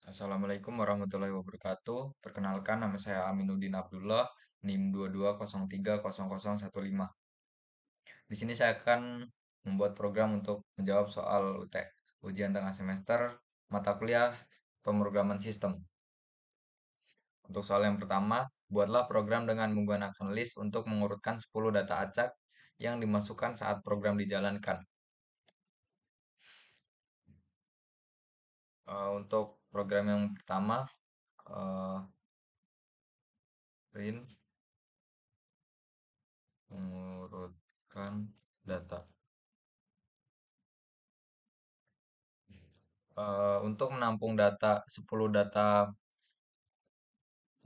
Assalamualaikum warahmatullahi wabarakatuh. Perkenalkan nama saya Aminuddin Abdullah, NIM 22030015. Di sini saya akan membuat program untuk menjawab soal ujian tengah semester mata kuliah pemrograman sistem. Untuk soal yang pertama, buatlah program dengan menggunakan list untuk mengurutkan 10 data acak yang dimasukkan saat program dijalankan. Untuk program yang pertama, eh, print mengurutkan data. Untuk menampung 10 data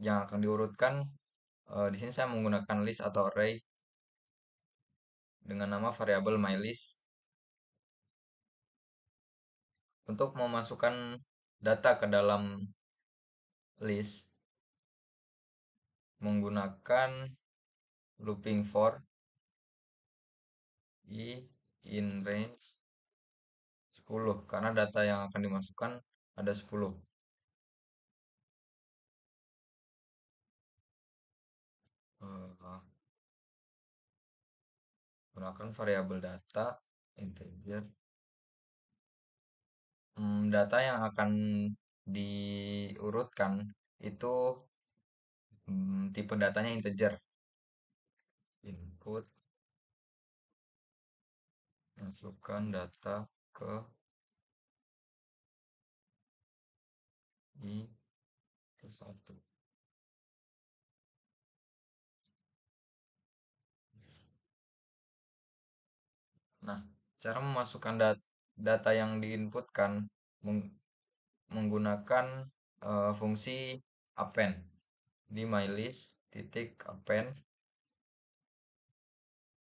yang akan diurutkan, di sini saya menggunakan list atau array dengan nama variabel mylist. Untuk memasukkan data ke dalam list menggunakan looping for i in range 10 karena data yang akan dimasukkan ada 10. Eh, Gunakan variabel data integer. Data yang akan diurutkan itu tipe datanya integer. Input, masukkan data ke i plus 1. Nah, cara memasukkan data yang diinputkan menggunakan fungsi append di mylist titik append.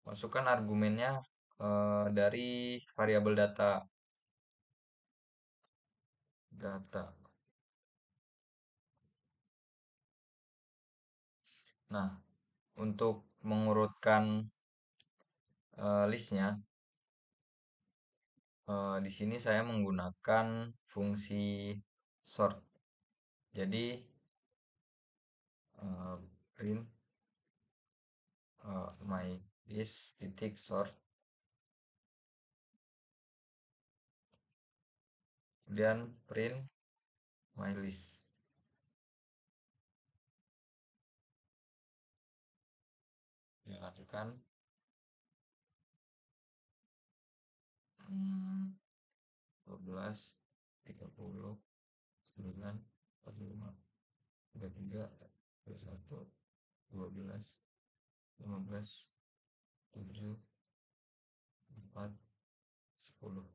Masukkan argumennya dari variabel data. Nah, untuk mengurutkan listnya, di sini saya menggunakan fungsi sort. Jadi print my list titik sort, kemudian print my list. Jalankan 12, 30, 9, 45, 33, 21, 12, 15, 7, 4, 10.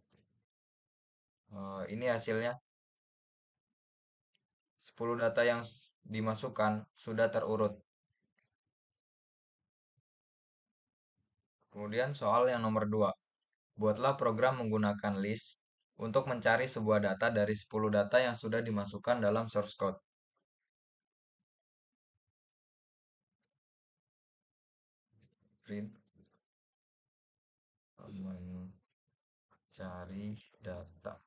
Ini hasilnya. 10 data yang dimasukkan sudah terurut. Kemudian soal yang nomor 2. Buatlah program menggunakan list untuk mencari sebuah data dari 10 data yang sudah dimasukkan dalam source code. Print mencari data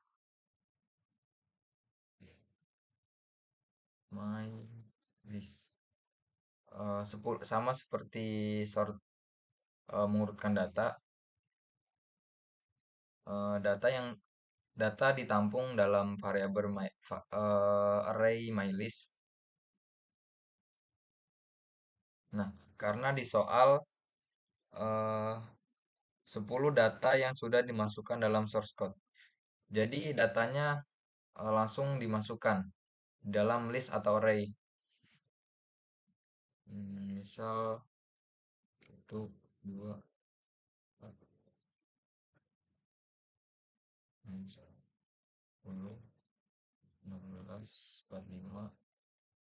my list. Sama seperti sort mengurutkan data, data ditampung dalam variabel array mylist. Nah, karena di soal eh, 10 data yang sudah dimasukkan dalam source code. Jadi datanya langsung dimasukkan dalam list atau array. Misal itu 2, 10, 16, 45,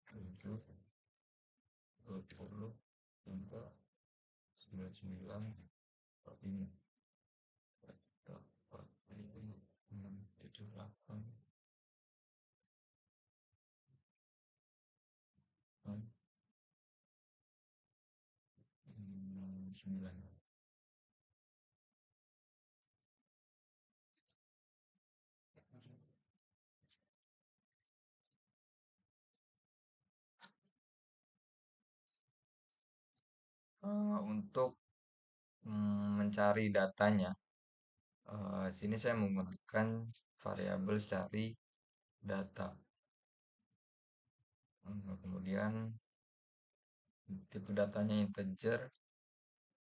7, 20, 3, 99, 45, 45, 6, 7, 8, 9. Untuk mencari datanya, sini saya menggunakan variabel cari data. Kemudian tipe datanya integer,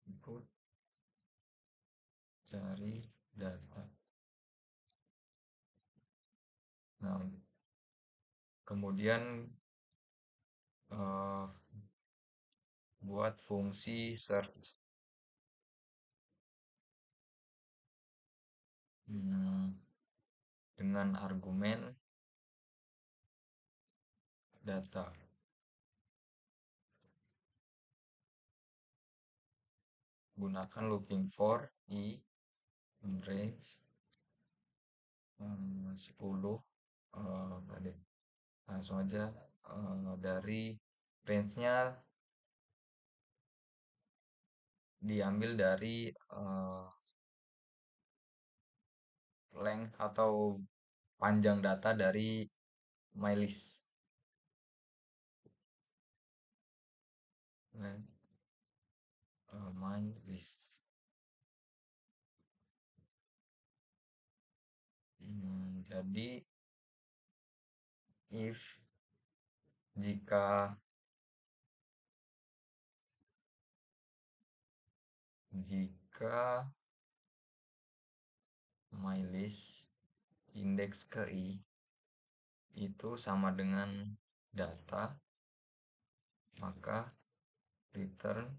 input cari data. Nah, kemudian eh, buat fungsi search. Hmm, dengan argumen data. Gunakan looping for i in range 10. Tadi langsung aja dari range-nya diambil dari length atau panjang data dari mylist. Length mylist. Jadi if jika jika mylist indeks ke i itu sama dengan data, maka return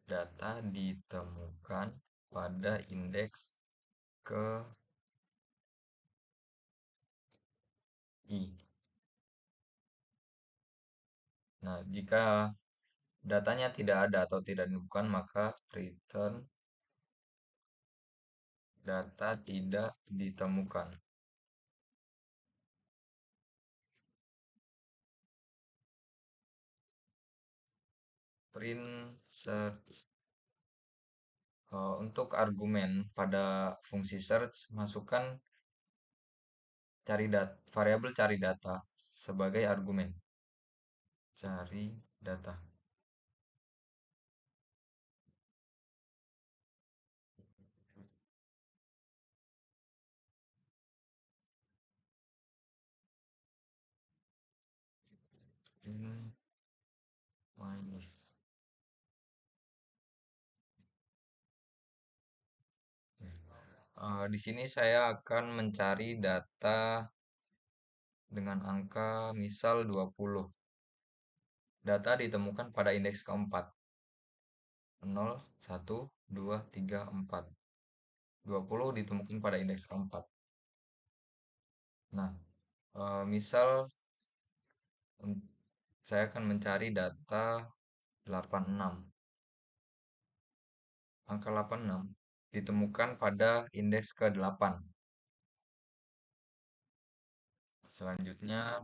data ditemukan pada indeks ke i. Nah, jika datanya tidak ada atau tidak ditemukan, maka return data tidak ditemukan. Print search. Untuk argumen pada fungsi search, masukkan variabel cari data sebagai argumen. Cari data. Print minus. Di sini saya akan mencari data dengan angka misal 20. Data ditemukan pada indeks keempat. 0, 1, 2, 3, 4. 20 ditemukan pada indeks keempat. Nah, misal saya akan mencari data 86. Angka 86 ditemukan pada indeks ke-8. Selanjutnya,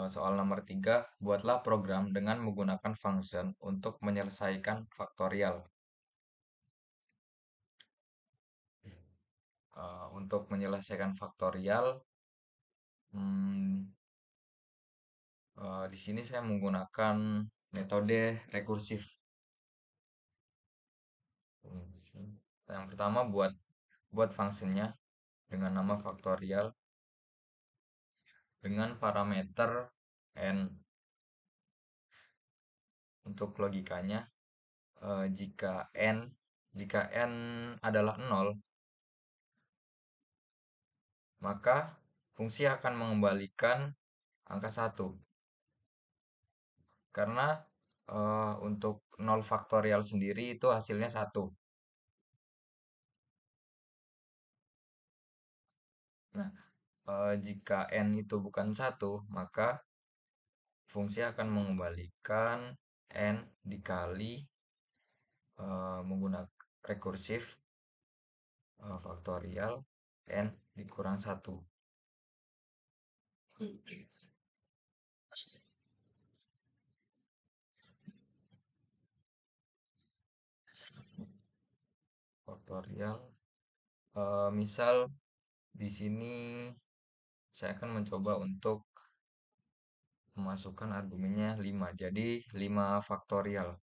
soal nomor 3, buatlah program dengan menggunakan function untuk menyelesaikan faktorial. Untuk menyelesaikan faktorial, hmm, di sini saya menggunakan metode rekursif. Yang pertama buat fungsinya dengan nama faktorial dengan parameter n. Untuk logikanya, jika n adalah 0, maka fungsi akan mengembalikan angka 1. Karena untuk 0 faktorial sendiri itu hasilnya 1. Nah, jika n itu bukan 1, maka fungsi akan mengembalikan n dikali menggunakan rekursif faktorial n dikurang 1. Faktorial. Misal di sini saya akan mencoba untuk memasukkan argumennya 5. Jadi 5 faktorial.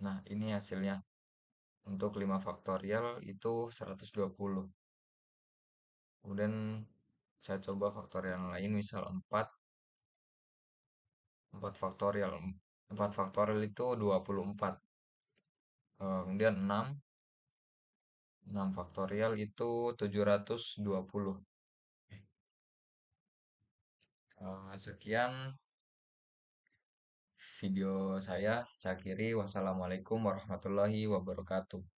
Nah, ini hasilnya. Untuk 5 faktorial itu 120. Kemudian saya coba faktorial yang lain, misal 4 faktorial. 4 faktorial itu 24. Kemudian 6 faktorial itu 720. Sekian video saya akhiri. Wassalamualaikum warahmatullahi wabarakatuh.